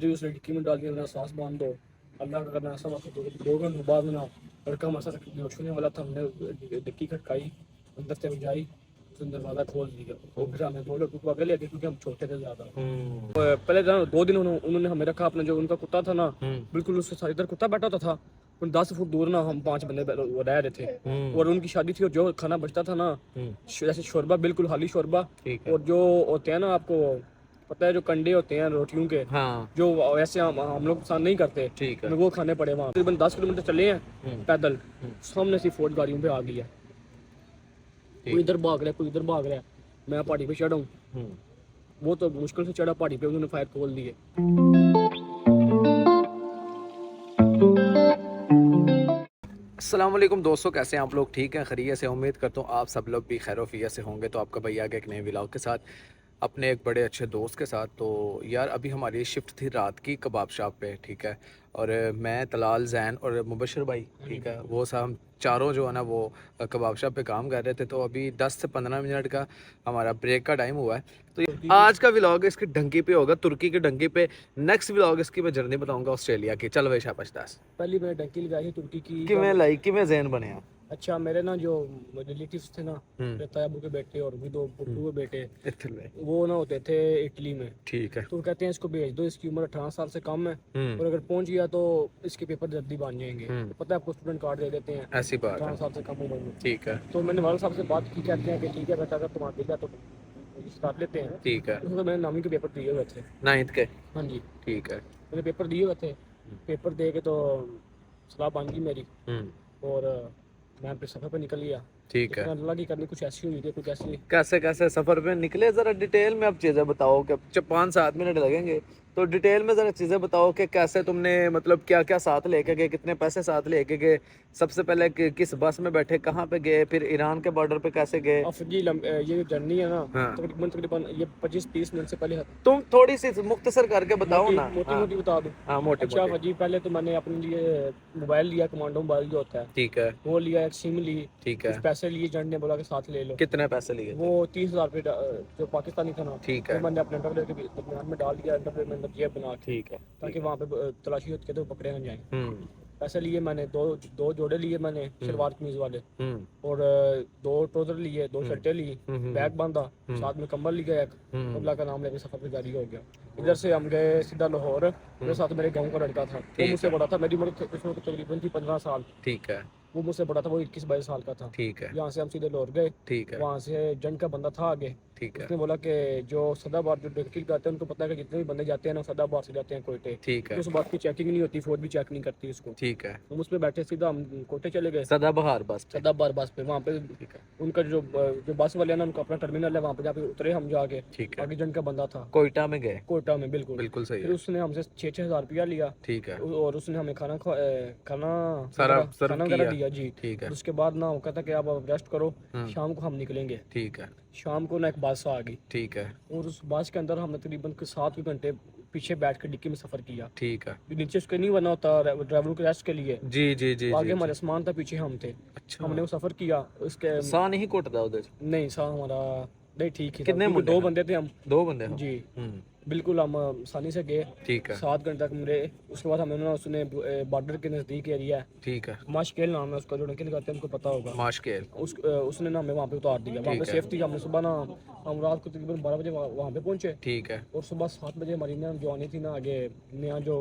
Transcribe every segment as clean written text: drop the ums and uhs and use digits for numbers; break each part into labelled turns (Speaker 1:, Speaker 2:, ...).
Speaker 1: उतरी उसने डिक्की में डाल दिया, मेरा सांस बांध दो, अल्लाह का करना ऐसा वक्त 2 घंटे बाद में ना लड़का हमारे साथ छूने वाला था, हमने डिक्की खटकाई, अंदर से जाई, उसने दरवाज़ा खोल दिया। वो फिर हमें 2 लड़कों को आगे ले गए क्योंकि हम छोटे थे ज़्यादा। पहले 2 दिन उन्होंने हमें रखा, अपना जो उनका कुत्ता था ना बिल्कुल उससे सारी इधर कुत्ता बैठा होता था, 10 फुट दूर ना हम 5 बंदे रह रहे थे, और उनकी शादी थी, और जो खाना बचता था ना जैसे शोरबा, बिल्कुल हाली शोरबा, और जो होते हैं ना आपको पता है जो कंडे होते हैं रोटियों के, जो वैसे हम लोग पसंद नहीं करते, ठीक है, वो खाने पड़े। वहाँ तकरीबन 10 किलोमीटर चले हैं पैदल, सामने से फौज गाड़ियों पे आ गई है, कोई इधर भाग रहा है, कोई इधर भाग रहा है। मैं पहाड़ी पे चढ़ा हूँ, वो तो मुश्किल से चढ़ा पहाड़ी पे, उन्होंने फायर खोल दिए।
Speaker 2: अस्सलाम वालेकुम दोस्तों, कैसे हैं आप लोग? ठीक हैं, खैरियत से? उम्मीद करता हूँ आप सब लोग भी खैर-ओ-आफियत से होंगे। तो आपका भैया के एक नए व्लॉग के साथ, अपने एक बड़े अच्छे दोस्त के साथ। तो यार अभी हमारी शिफ्ट थी रात की कबाब शॉप पे, ठीक है, और मैं, तलाल, जैन और मुबशर भाई, ठीक है, वो सब हम चारों जो है ना वो कबाब शॉप पे काम कर रहे थे। तो अभी 10 से 15 मिनट का हमारा ब्रेक का टाइम हुआ है। तो आज का व्लॉग इसकी डंकी पे होगा, तुर्की की डंकी पे। नेक्स्ट व्लॉग इसकी मैं जर्नी बताऊंगा ऑस्ट्रेलिया की। चल भाई शाबाश दस।
Speaker 1: पहली मैंने डंकी लगाई थी तुर्की की।
Speaker 2: किवें लाई, किवें जैन बने हैं?
Speaker 1: अच्छा, मेरे ना जो रिलेटिव्स थे ना, मेरे ताया अबू के बेटे और भी 2 पुप्पू के बेटे, वो ना होते थे इटली में,
Speaker 2: ठीक है।
Speaker 1: तो कहते हैं इसको भेज दो, इसकी उम्र 18 साल से कम है, और अगर पहुंच गया तो इसके पेपर जल्दी बन जाएंगे। तो पता है आपको स्टूडेंट कार्ड दे देते हैं
Speaker 2: ऐसी बात
Speaker 1: 18 साल से कम उम्र में,
Speaker 2: ठीक है।
Speaker 1: तो मैंने वाला साहब से बात की, कहते हैं कि ठीक है बेटा, अगर तुम आते तो स्टार्ट लेते हैं,
Speaker 2: ठीक है।
Speaker 1: उसमें मैंने नामी के पेपर दिए हुए थे,
Speaker 2: 9th के,
Speaker 1: हाँ जी,
Speaker 2: ठीक है।
Speaker 1: मैंने पेपर दिए हुए थे, पेपर दे के तो सलाह बन गई मेरी, और मैं फिर सफर पे निकल गया,
Speaker 2: ठीक है।
Speaker 1: अल्लाह की करनी कुछ ऐसी हुई थी, कुछ ऐसी।
Speaker 2: कैसे कैसे सफर पे निकले, जरा डिटेल में अब चीजें बताओ कि 5-7 मिनट लगेंगे, तो डिटेल में जरा चीजें बताओ कि कैसे तुमने, मतलब क्या क्या साथ लेके गए, कितने पैसे साथ लेके गए, सबसे पहले किस बस में बैठे, कहाँ पे गए, फिर ईरान के बॉर्डर पे कैसे गए?
Speaker 1: ये जर्नी है ना, तकरीबन ये 25-30 मिनट से पहले
Speaker 2: तुम थोड़ी सी मुख्तसर करके बताओ ना।
Speaker 1: मोटी मोटी बता दूं?
Speaker 2: हाँ, मोटी
Speaker 1: अच्छा फजी, पहले तो मैंने अपने लिए मोबाइल लिया, कमांडो मोबाइल जो होता है, ठीक है, वो लिया, एक सिम ली, ठीक है, पैसे लिए, एजेंट ने बोला कि साथ ले लो।
Speaker 2: कितने पैसे लिए?
Speaker 1: वो 30,000 रुपये जो पाकिस्तानी था ना, ठीक है, मैंने अपने अंडरवेयर के दरमियान में डाल दिया, अंडरवेयर में अंदर जेब बना, ठीक है, ताकि वहाँ पे तलाशी होती है तो पकड़े न जाए। पैसे लिए मैंने, दो जोड़े लिए मैंने शलवार कमीज वाले, और 2 ट्राउजर लिए, 2 शर्टें ली, बैग बांधा, साथ में कंबल लिया एक, अल्लाह का नाम लेके सफर पे जारी हो गया। इधर से हम गए सीधा लाहौर, मेरे साथ मेरे गाँव का लड़का था, वो मुझसे बड़ा था, मेरी उम्र उस वक्त तकरीबन थी 15 साल, ठीक है, वो मुझसे बड़ा था, वो 21-22 साल का था, ठीक है। यहाँ से हम सीधे लाहौर गए, ठीक है, वहाँ से एजेंट का बंदा था आगे, ठीक है, उसने बोला कि जो सदाबार जो डंकी जाते हैं उनको पता है कि जितने भी बंदे जाते हैं ना सदाबार से जाते हैं कोयटे, ठीक है, उस बात की चेकिंग नहीं होती, फौज भी चेक नहीं करती उसको, ठीक है। हम उस पर बैठे, सीधा हम कोयटे चले गए, सदाबहार बस पे, वहाँ पे उनका जो बस वाले ना, उनका अपना टर्मिनल है, वहाँ पे जाके उतरे हम जाके, ठीक है, आगे एजेंट का बंदा था, कोयटा में गए, कोयटा में, बिल्कुल बिल्कुल सही। फिर उसने हमसे 6-6 हज़ार रुपया लिया, ठीक है, और उसने हमें खाना वगैरह दिया जी, ठीक है। उसके बाद ना वो कहता कि आप रेस्ट करो, शाम को हम निकलेंगे, ठीक है। शाम को ना एक बस आ गई, ठीक है, और उस बस के अंदर हमने तकरीबन 7 घंटे पीछे बैठ कर डिक्की में सफर किया, ठीक है, नीचे उसके नहीं बना होता ड्राइवर के रेस्ट के लिए, जी जी जी, आगे हमारे सामान था, पीछे हम थे, अच्छा, हमने वो सफर किया, उसके साह नहीं घुटदा उधर? नहीं, साह हमारा नहीं ठीक है। कितने 2 बंदे थे हम, 2 बंदे जी, बिल्कुल हम आसानी से गए, ठीक है, 7 घंटे तक मेरे। उसके बाद हमें ना उसने बॉर्डर के नज़दीक एरिया है, ठीक है, माशकेल नाम है उसका, जो डंकी लगाते हैं उनको पता होगा, माशकेल, उसने ना हमें वहाँ पे उतार दिया, वहाँ पे सेफ्टी। हमने सुबह ना, हम रात को तकरीबन 12 बजे वहाँ पे पहुँचे, ठीक है, और सुबह 7 बजे हमारी ना जो आनी थी ना आगे, नया जो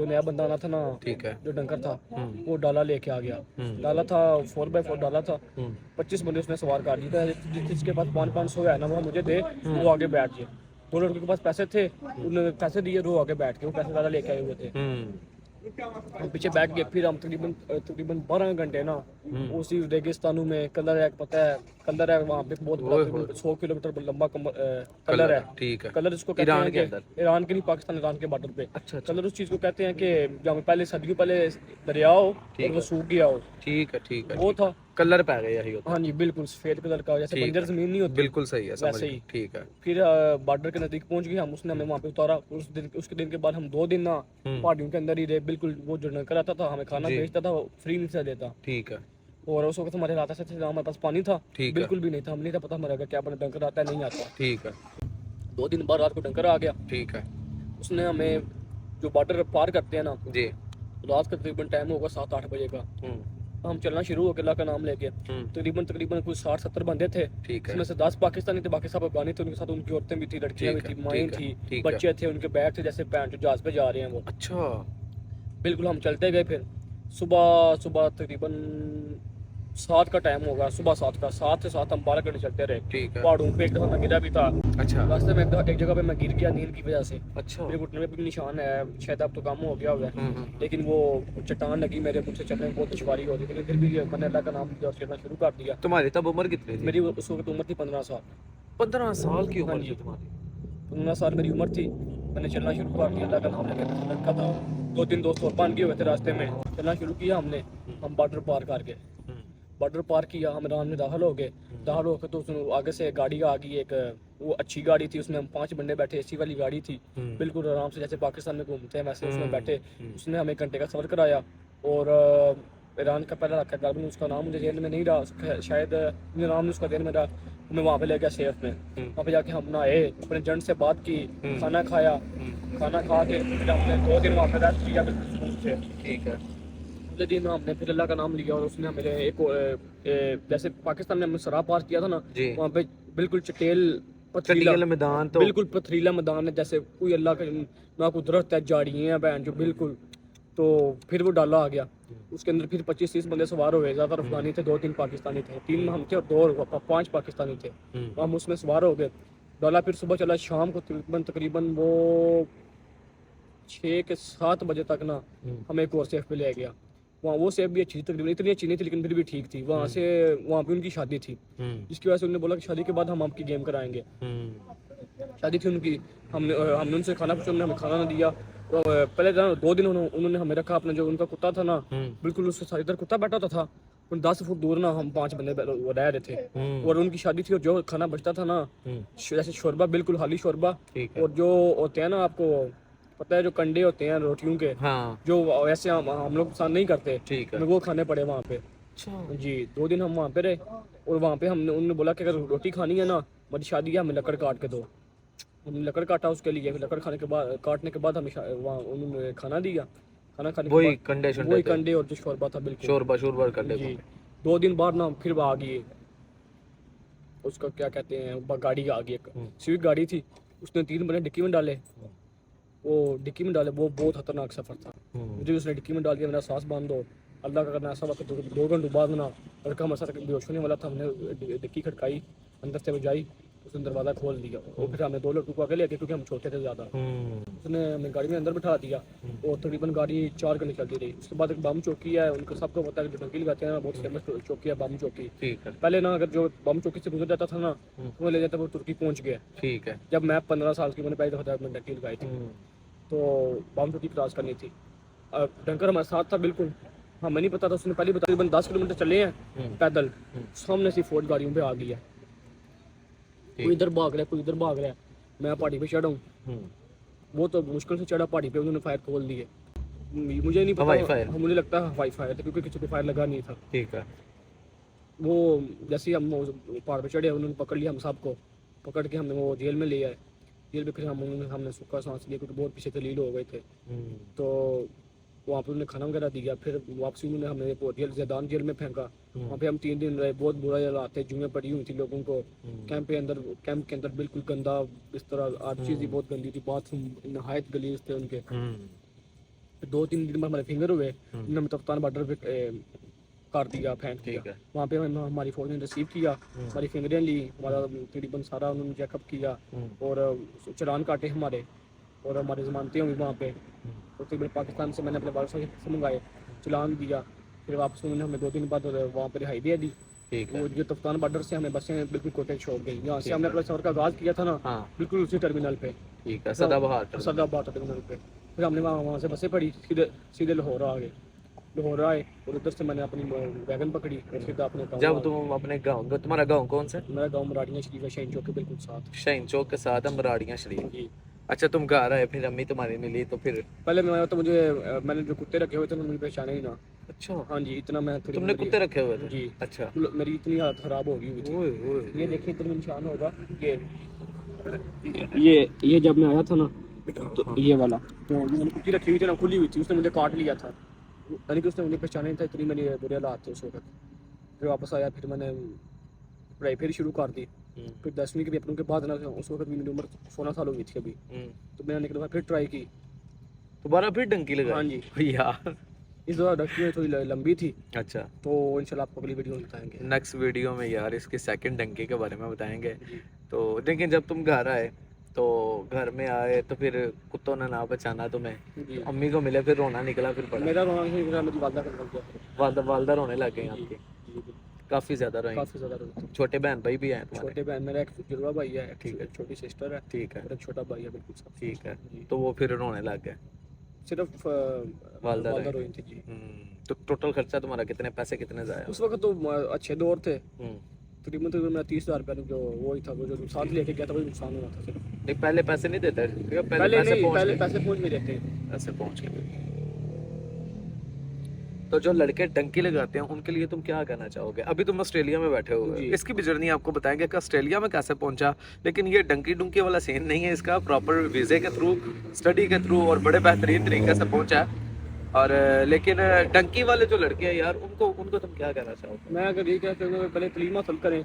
Speaker 1: नया बंदा आना था ना, ठीक है, जो डंकर था, वो डाला लेके आ गया, डाला था 4x4 डाला था, 25 बंदे उसने सवार कर दिया, जिसके पास 500 है ना वो मुझे दे, वो आगे बैठ गए। 2 लड़कों के पास पैसे थे, उन्होंने पैसे दिए, रो आगे बैठ के, वो पैसे ज़्यादा लेके आए हुए थे, हम पीछे बैठ गए। फिर हम तकरीबन 12 घंटे ना उसी रेगिस्तानों में, कलर है, पता है कलर है वहाँ पे, बहुत 100 किलोमीटर लंबा कलर है, ठीक है, कलर इसको कहते हैं कि ईरान के नहीं, पाकिस्तान ईरान के बॉर्डर पे, अच्छा, कलर उस चीज़ को कहते हैं कि जहाँ पहले सदियों पहले दरिया हो और वो सूख गया हो, ठीक है, ठीक है, वो था कलर पै गया, यही होता है, हाँ जी, बिल्कुल सफेद कलर का, जैसे बंजर जमीन नहीं होती, बिल्कुल सही है, वैसे ही, ठीक है। फिर बॉर्डर के नजदीक पहुंच गए हम, उसने हमें वहाँ पे उतारा। उसके दिन के बाद हम 2 दिन ना पहाड़ियों के अंदर ही रहे, बिल्कुल, वो जो डंकर आता था हमें खाना भेजता था, फ्री नहीं से देता, ठीक है, और उस वक्त हमारे रात से हमारे पास पानी था, बिल्कुल भी नहीं था, हमें नहीं था पता हमारा क्या बना, डंकर आता है नहीं आता, ठीक है। 2 दिन बाद रात को डंकर आ गया, ठीक है, اس نے ہمیں جو بارڈر پار کرتے ہیں نا
Speaker 2: جی
Speaker 1: رات کا تقریباً ٹائم ہوگا 7-8 بجے کا، ہم چلنا شروع ہو کے اللہ کا نام لے کے تقریباً کوئی 60-70 بندے تھے، اس میں سے 10 پاکستانی تھے، باقی سب افغانی تھے، ان کے ساتھ ان کی عورتیں بھی تھی، لڑکیاں بھی تھی، مائیں تھی، بچے تھے، ان کے بیگ تھے جیسے جو جہاز پہ جا رہے ہیں وہ.
Speaker 2: اچھا
Speaker 1: بالکل ہم چلتے گئے. پھر صبح تقریباً 7 کا ٹائم ہوگا، صبح 7 کا، 7 سے 7 ہم 12 گھنٹے چلتے رہے پہاڑوں پہ. ایک دفعہ میں گرا بھی تھا راستے میں، ایک جگہ پہ میں گر گیا نیند کی وجہ سے. میرے گھٹنے میں بھی نشان ہے، شاید اب تو کم ہو گیا ہوگا، لیکن وہ چٹان لگی میرے مجھ سے چلنے میں بہت دشواری ہو رہی تھی، لیکن پھر بھی میں نے اللہ کا نام لیا اور چلنا شروع کر دیا.
Speaker 2: تمہاری تب عمر کتنی تھی؟
Speaker 1: میری اس وقت عمر تھی 15 سال.
Speaker 2: 15 سال کی عمر تھی تمہاری؟
Speaker 1: 15 سال میری عمر تھی. میں نے چلنا شروع کر دیا، اللہ کا نام لے کے. لڑکا تھا، 2-3 دوست اور بن گئے ہوئے تھے راستے میں. چلنا شروع کیا ہم نے. ہم بارڈر پار کر کے بارڈر پار کیا، ہم ایران میں داخل ہو گئے. داخل ہو کے تو آگے سے گاڑی آ گئی ایک، وہ اچھی گاڑی تھی، اس میں ہم 5 بندے بیٹھے، اے سی والی گاڑی تھی، بالکل آرام سے جیسے پاکستان میں گھومتے ہیں ویسے اس میں بیٹھے. اس نے ہمیں 1 گھنٹے کا سفر کرایا. اور ایران کا پہلا علاقہ غالباً اس کا نام مجھے ذہن میں نہیں رہا، شاید نام اس کا ذہن میں رہا. ہمیں وہاں پہ لے گیا سیف میں. وہاں پہ جا کے ہم نہائے، اپنے جنٹ سے بات کی، کھانا کھایا. کھانا کھا کے پھر ہم نے 2 دن وہاں پہ ریسٹ کیا بالکل سکون سے.
Speaker 2: ٹھیک ہے.
Speaker 1: اگلے دن ہم نے پھر اللہ کا نام لیا اور اس نے ہمیں ایک جیسے پاکستان میں ہم نے سرا پار کیا تھا نا، وہاں پہ بالکل چٹیل پتھریلا
Speaker 2: میدان، تو
Speaker 1: بالکل پتھریلا میدان ہے، جیسے کوئی اللہ کا نہ کوئی درخت ہے، جھاڑیاں ہیں بہن جو بالکل. تو پھر وہ ڈالا آ گیا، اس کے اندر پھر 25-30 بندے سوار ہوئے. زیادہ افغانی تھے، 2-3 پاکستانی تھے، 3 ہم تھے اور 5 پاکستانی تھے. ہم اس میں سوار ہو گئے. ڈالا پھر صبح چلا، شام کو تقریباً وہ 6 کے 7 بجے تک نا ہمیں ایک اور سیف پہ لے گیا. وہاں وہ سیف بھی اچھی تھی، تقریباً اتنی اچھی نہیں تھی لیکن پھر بھی ٹھیک تھی. وہاں پہ ان کی شادی تھی، جس کی وجہ سے انہوں نے بولا کہ شادی کے بعد ہم آپ کی گیم کرائیں گے. شادی تھی ان کی. ہم نے ان سے کھانا پوچھا، انہوں نے ہمیں کھانا نہ دیا. پہلے 2 دن انہوں نے ہمیں رکھا. اپنا جو ان کا کتا تھا نا، بالکل اس سے ساری ادھر کتا بیٹھا ہوتا تھا، 10 فٹ دور نا ہم 5 بندے رہ رہے تھے. اور ان کی شادی تھی، اور جو کھانا بچتا تھا نا جیسے شوربہ، بالکل خالی شوربہ، اور جو ہوتے ہیں نا آپ کو پتہ ہے جو کنڈے ہوتے ہیں روٹیوں کے، جو ویسے ہم لوگ پسند نہیں کرتے، ہمیں وہ کھانے پڑے وہاں پہ. جی 2 دن ہم وہاں پہ رہے. اور وہاں پہ انہوں نے بولا کہ اگر روٹی کھانی ہے نا، ہماری شادی ہے، ہمیں لکڑ کاٹ کے دو. ہم نے لکڑ کاٹا اس کے لیے. لکڑ کاٹنے کے بعد ہمیں وہاں انہوں نے کھانا دیا. کھانا کھانے کے بعد وہی کنڈے اور جو شوربہ تھا، بالکل شوربہ کنڈے. جی 2 دن بعد نا پھر وہ آ گئی، اس کا کیا کہتے ہیں، گاڑی آ گئی، ایک سویٹ گاڑی تھی. اس نے 3 بندے ڈکی میں ڈالے. وہ بہت خطرناک سفر تھا. مجھے اس نے ڈکی میں ڈال دیا، میرا سانس بند ہو. اللہ کا کرنا ایسا وقت 2 گھنٹے بعد نا لڑکا ہمارے ساتھ بے ہوش ہونے والا تھا. ہم نے ڈکی کھٹکائی، اندر سے بجائی، اس نے دروازہ کھول دیا. اور پھر ہم نے 2 لڑکوں کو آگے لے گئے کیونکہ ہم چھوٹے تھے زیادہ. اس نے ہمیں گاڑی میں اندر بٹھا دیا اور تقریباً گاڑی 4 گھنٹے چلتی رہی. اس کے بعد ایک بم چوکی ہے، ان کو سب کو پتا ہے، جو ڈنگی لگاتے ہیں بہت فیمس چوکی ہے بم چوکی. پہلے نا اگر جو بم چوکی سے گزر جاتا تھا نا تو وہ لے جاتا، وہ ترکی پہنچ گیا. ٹھیک ہے. جب میں 15 سال کی، میں نے پہلی دفعہ میں ڈنگی لگائی تھی، تو بم چوکی کراس کرنی تھی. ڈنکر ہمارے ساتھ تھا بالکل. ہمیں نہیں پتا تھا، اس نے پہلے بتا. تقریباً 10 کلومیٹر چلے ہیں پیدل، سامنے سے فورڈ گاڑیوں پہ آ گئی ہے. کوئی ادھر بھاگ رہا ہے، کوئی ادھر بھاگ رہا ہے. میں پہاڑی پہ چڑھا ہوں. وہ تو مشکل سے چڑھا پہاڑی پہ، انہوں نے فائر کھول دیے. مجھے نہیں پتا، مجھے لگتا ہے ہوائی فائر تھا کیونکہ کسی کو فائر لگا نہیں تھا. ٹھیک ہے. وہ جیسے ہم پہاڑ پہ چڑھے، انہوں نے پکڑ لیا ہم سب کو. پکڑ کے ہم نے وہ جیل میں لے آئے. جیل پہ پھر ہم نے سکا سانس لیا کیونکہ بہت پیچھے دلیل ہو گئے تھے. تو وہاں پہ انہوں نے کھانا وغیرہ دیا. پھر واپسی انہوں نے ہمیں زیدان جیل میں پھینکا. وہاں پہ ہم 3 دن رہے. بہت برا حالات تھے، جوئیں پڑی ہوئی تھی لوگوں کو. کیمپ کے اندر بالکل گندا بستر، ہر چیز ہی بہت گندی تھی. باتھ روم نہایت گلیز تھے ان کے. 2-3 دن میں ہمارے فنگر ہوئے. انہوں نے ہمیں تفتان بارڈر پہ کر دیا، پھینک دیا. وہاں پہ ہماری فوج نے ریسیو کیا، ہماری فنگریں لی، ہمارا تقریباً سارا انہوں نے چیک اپ کیا اور چلان کاٹے ہمارے، اور ہماری ضمانتیں ہوئی وہاں پہ. اور تقریباً پاکستان سے میں نے اپنے والد صاحب سے منگائے، چلان دیا. پھر واپس انہوں نے ہمیں 2 دن بعد وہاں پہ رہائی دے دی. وہ جو تفتان بارڈر سے ہمیں بسیں بالکل کوٹے چھوڑ گئی. یہاں سے ہم نے اپنے سفر کا آغاز کیا تھا نا، بالکل اسی ٹرمینل پہ، سدا بہار ٹرمینل پہ. پھر ہم نے وہاں سے بسیں پڑھی، سیدھے لاہور آ گئے. لاہور آئے اور ادھر سے میں نے اپنی ویگن پکڑی اور سیدھا اپنے گاؤں.
Speaker 2: جب تم اپنے گاؤں، تمہارا گاؤں کون سا؟
Speaker 1: میرا گاؤں مراڑیاں شریف ہے، شاہین چوک کے بالکل ساتھ.
Speaker 2: شاہین چوک کے ساتھ ہے مراڑیاں شریف. جی. اچھا تم گھر آئے، پھر امی تمہاری ملی، تو پھر
Speaker 1: پہلے میں آیا تو میں نے جو کتے رکھے ہوئے تھے انہوں نے پہچانا ہی نہ.
Speaker 2: اچھا.
Speaker 1: ہاں جی اتنا میں.
Speaker 2: تم نے کتے رکھے ہوئے تھے؟
Speaker 1: جی.
Speaker 2: اچھا.
Speaker 1: میری اتنی حالت خراب ہو گئی تھی. یہ دیکھیں اتنا نشان ہوگا. یہ جب میں آیا تھا نا तो ये वाला तो मैंने कुत्ती रखी हुई थी ना, खुली हुई थी, उसने मुझे काट लिया था, यानी कि उसने मुझे पहचाना नहीं था, इतनी मेरी बुरे हालात थे उस वक्त। फिर वापस आया, फिर मैंने पढ़ाई फिर शुरू कर दी। फिर 10वीं के पेपरों के बाद ना, उस वक्त मेरी उम्र 16 साल हो गई थी अभी, तो मैंने निकला फिर ट्राई की
Speaker 2: दोबारा फिर डंकी लगा?
Speaker 1: हाँ जी
Speaker 2: यार
Speaker 1: इस बार डंकी में थोड़ी लंबी थी,
Speaker 2: अच्छा,
Speaker 1: तो इंशाल्लाह आपको अगली वीडियो में बताएंगे।
Speaker 2: नेक्स्ट वीडियो में यार इसके सेकंड डंकी के बारे में बताएंगे। तो लेकिन जब तुम घर आए तो घर में आए तो फिर कुत्तों ने ना बचाना तुम्हें,
Speaker 1: जी
Speaker 2: अम्मी को मिले, फिर रोना निकला, फिर पड़ा
Speaker 1: मेरा रोना नहीं, मेरा मेरी वालदा का लग गया,
Speaker 2: वालदा रोने लग गई आपकी?
Speaker 1: जी,
Speaker 2: काफी ज्यादा रोई?
Speaker 1: काफी ज्यादा रोना।
Speaker 2: छोटे बहन भाई भी हैं तुम्हारे?
Speaker 1: छोटे बहन, मेरा एक जुड़वा भाई है,
Speaker 2: ठीक है।
Speaker 1: एक छोटी सिस्टर है,
Speaker 2: ठीक है,
Speaker 1: मेरा छोटा भाई है बिल्कुल सब।
Speaker 2: ठीक है।
Speaker 1: जी।
Speaker 2: तो वो फिर रोने लग गए?
Speaker 1: सिर्फ
Speaker 2: वालदा
Speaker 1: वालदा
Speaker 2: रोई
Speaker 1: रोई थी जी।
Speaker 2: तो टोटल खर्चा तुम्हारा कितने पैसे कितने जाया?
Speaker 1: उस वक्त तो अच्छे दौर थे,
Speaker 2: हम्म।
Speaker 1: तकरीबन मेरा 30,000 रुपया जो वो ही था, वो जो साथ लेके गया था वही नुकसान हुआ था सिर्फ।
Speaker 2: नहीं पहले पैसे नहीं देते?
Speaker 1: पहले
Speaker 2: पैसे
Speaker 1: नहीं,
Speaker 2: पहुंच
Speaker 1: पहले
Speaker 2: गए?
Speaker 1: पैसे पहुंच भी देते।
Speaker 2: पैसे पहुंच गए। तो जो लड़के डंकी लगाते हैं उनके लिए तुम क्या कहना चाहोगे? अभी तुम ऑस्ट्रेलिया में बैठे हो,
Speaker 1: जी।
Speaker 2: इसकी भी जर्नी आपको बताएंगे कि ऑस्ट्रेलिया में कैसे पहुंचा। लेकिन ये डंकी डुंकी वाला सीन नहीं है इसका, प्रॉपर वीज़े के थ्रू, स्टडी के थ्रू और बड़े बेहतरीन तरीके से पहुंचा है। और लेकिन डंकी वाले जो लड़के हैं यार, उनको उनको तुम क्या कहना चाहोगे?
Speaker 1: मैं अगर ये कहता हूँ पहले तलीम हासिल करें,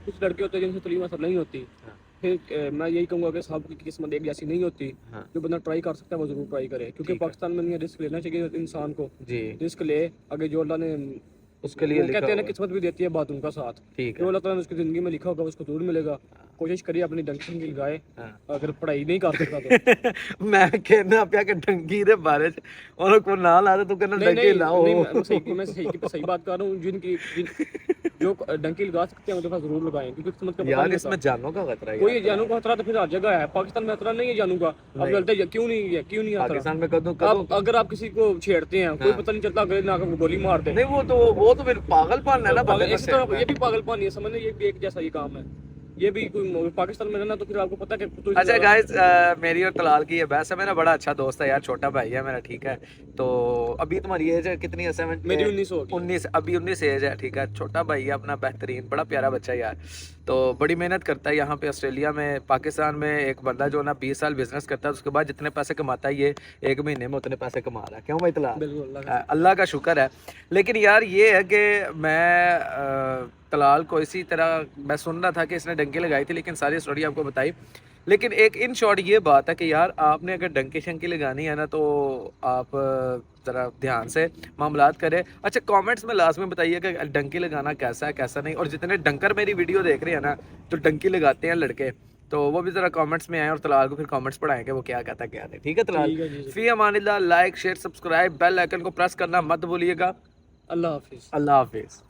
Speaker 1: कुछ लड़के होते हैं जिनसे तलीम हासिल नहीं होती,
Speaker 2: हाँ।
Speaker 1: फिर मैं यही कहूँगा कि साहब की किस्मत एक जैसी नहीं होती,
Speaker 2: हाँ।
Speaker 1: जो बंदा ट्राई कर सकता है वो जरूर ट्राई करे, क्योंकि
Speaker 2: ठीक है।
Speaker 1: पाकिस्तान में नहीं रिस्क लेना चाहिए इंसान को,
Speaker 2: जी,
Speaker 1: रिस्क ले आगे जो अल्लाह ने
Speaker 2: उसके लिए
Speaker 1: वो
Speaker 2: लिखा
Speaker 1: कहते हैं ना
Speaker 2: हुआ है।
Speaker 1: किस्मत भी देती है बात उनका साथ,
Speaker 2: ठीक
Speaker 1: जो
Speaker 2: है।
Speaker 1: अल्लाह ताला ने उसकी जिंदगी में लिखा होगा उसको जरूर मिलेगा। कोशिश करिए अपनी डंकी लगाए,
Speaker 2: हाँ।
Speaker 1: अगर पढ़ाई नहीं कर सकता तो
Speaker 2: मैं कहना पिया कि डंकी दे बारे च उन्होंने को ना ला दे, तू कहना
Speaker 1: नहीं
Speaker 2: डंकी
Speaker 1: नहीं
Speaker 2: लाओ।
Speaker 1: नहीं, मैं सही बात कर रहा हूँ, जो डंकी लगा सकते हैं उनके पास जरूर लगाएं, क्योंकि किस्मत का पता
Speaker 2: यार
Speaker 1: नहीं
Speaker 2: इसमें
Speaker 1: होता।
Speaker 2: जानों का खतरा है
Speaker 1: कोई
Speaker 2: यार।
Speaker 1: जानू का खतरा तो फिर हर जगह है, पाकिस्तान में खतरा नहीं है जानू का। अब
Speaker 2: नहीं।
Speaker 1: चलते क्यों नहीं है, क्यों नहीं है खतरा?
Speaker 2: पाकिस्तान में कदू
Speaker 1: आप अगर आप किसी को छेड़ते हैं, कोई
Speaker 2: हाँ।
Speaker 1: पता नहीं चलता, अगर ना आपको गोली मार दे।
Speaker 2: नहीं, वो तो फिर पागलपन है ना बंदे
Speaker 1: इसी तरह ये भी पागलपन है, समझ ये भी एक जैसा ही काम है, ये भी कोई पाकिस्तान में रहना तो फिर आपको पता है कि तो
Speaker 2: अच्छा गाइस, मेरी और तलाल की ये बहस है। मेरा बड़ा अच्छा दोस्त है यार, छोटा भाई है मेरा, ठीक है। तो अभी तुम्हारी एज है कितनी है? 7?
Speaker 1: मेरी 19 हो गई।
Speaker 2: 19, अभी 19 एज है, ठीक है। छोटा भाई है अपना, बेहतरीन, बड़ा प्यारा बच्चा है यार। तो बड़ी मेहनत करता है यहाँ पे ऑस्ट्रेलिया में। पाकिस्तान में एक बंदा जो ना 20 साल बिजनेस करता है, उसके बाद जितने पैसे कमाता है ये 1 महीने में उतने पैसे कमा रहा है। क्यों भाई तलाल?
Speaker 1: बिल्कुल
Speaker 2: अल्लाह का शुक्र है। लेकिन यार ये है कि मैं तलाल को इसी तरह मैं सुन रहा था कि इसने डंकी लगाई थी, लेकिन सारी स्टोरी आपको बताई। लेकिन एक इन शॉर्ट ये बात है कि यार आपने अगर डंकी शंकी लगानी है ना, तो आप ज़रा ध्यान से मामलात करें। अच्छा, कमेंट्स में लास्ट में बताइए कि डंकी लगाना कैसा है कैसा नहीं। और जितने डंकर मेरी वीडियो देख रहे हैं ना, तो डंकी लगाते हैं लड़के, तो वो भी ज़रा कमेंट्स में आए और तलाल को फिर कमेंट्स पढ़ाएं कि वो क्या कहता क्या नहीं। ठीक है तलाल? फी अमानिल्लाह, like share subscribe, bell icon को प्रेस करना मत भूलिएगा।
Speaker 1: अल्लाह हाफिज़।
Speaker 2: अल्लाह हाफिज़।